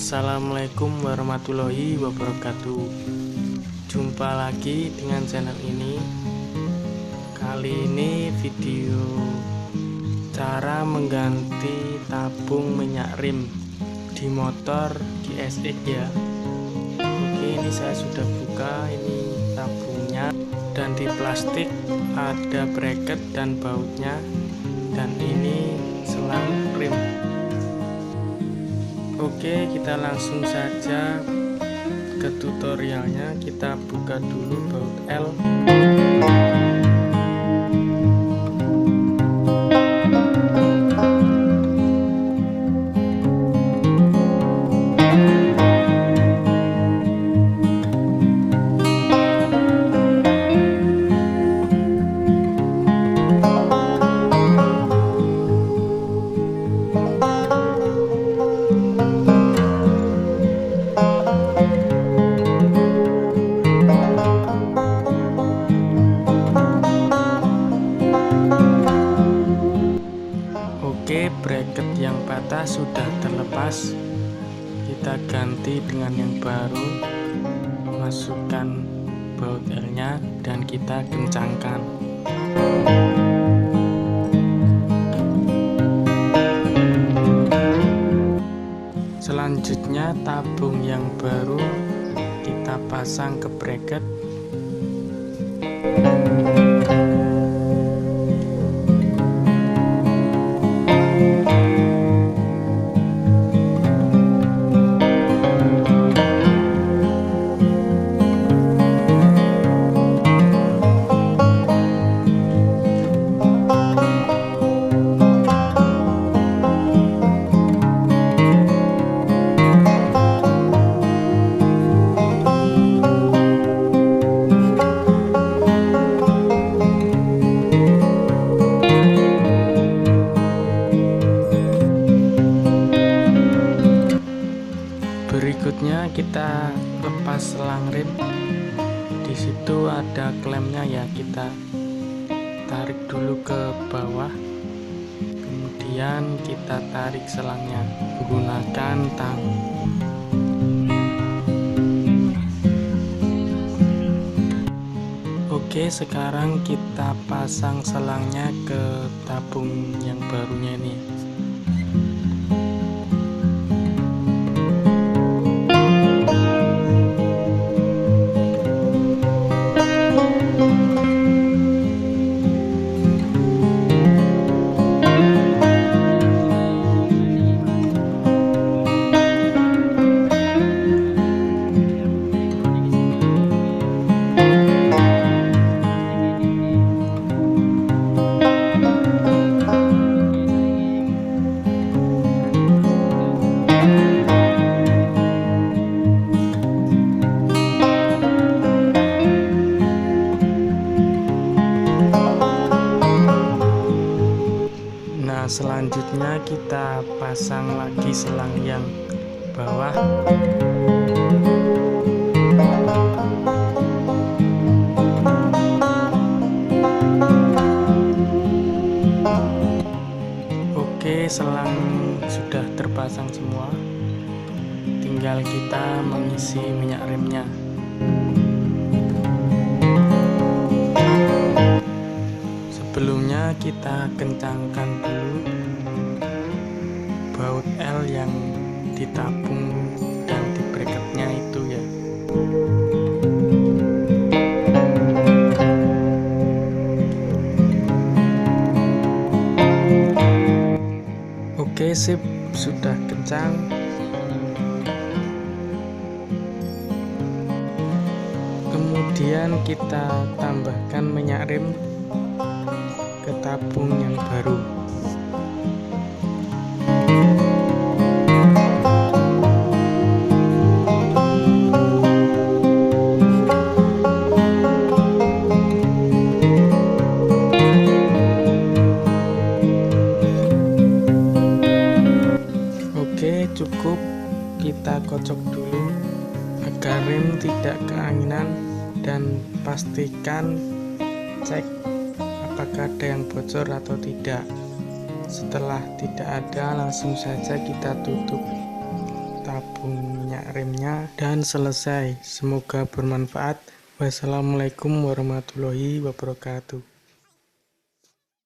Assalamualaikum warahmatullahi wabarakatuh. Jumpa lagi dengan channel ini. Kali ini video cara mengganti tabung minyak rim di motor GSX ya. Oke, ini saya sudah buka ini tabungnya, dan di plastik ada bracket dan bautnya, dan ini selang rim. Oke, kita langsung saja ke tutorialnya. Kita buka dulu baut L. Oke, bracket yang patah sudah terlepas. Kita ganti dengan yang baru. Masukkan baut L-nya dan kita kencangkan. Selanjutnya tabung yang baru kita pasang ke bracket. Berikutnya kita lepas selang rim. Di situ ada klemnya ya, kita tarik dulu ke bawah. Kemudian kita tarik selangnya menggunakan tang. Oke, sekarang kita pasang selangnya ke tabung yang barunya ini. Selanjutnya kita pasang lagi selang yang bawah. Oke, selang sudah terpasang semua. Tinggal kita mengisi minyak remnya. Sebelumnya kita kencangkan dulu baut L yang di tabung dan di bracketnya itu ya. Oke, sip, sudah kencang. Kemudian kita tambahkan minyak rem ke tabung yang baru. Oke, cukup. Kita kocok dulu agar rem tidak keanginan, dan pastikan cek apakah ada yang bocor atau tidak. Setelah tidak ada, langsung saja kita tutup tabung tabung minyak remnya dan selesai. Semoga bermanfaat. Wassalamualaikum warahmatullahi wabarakatuh.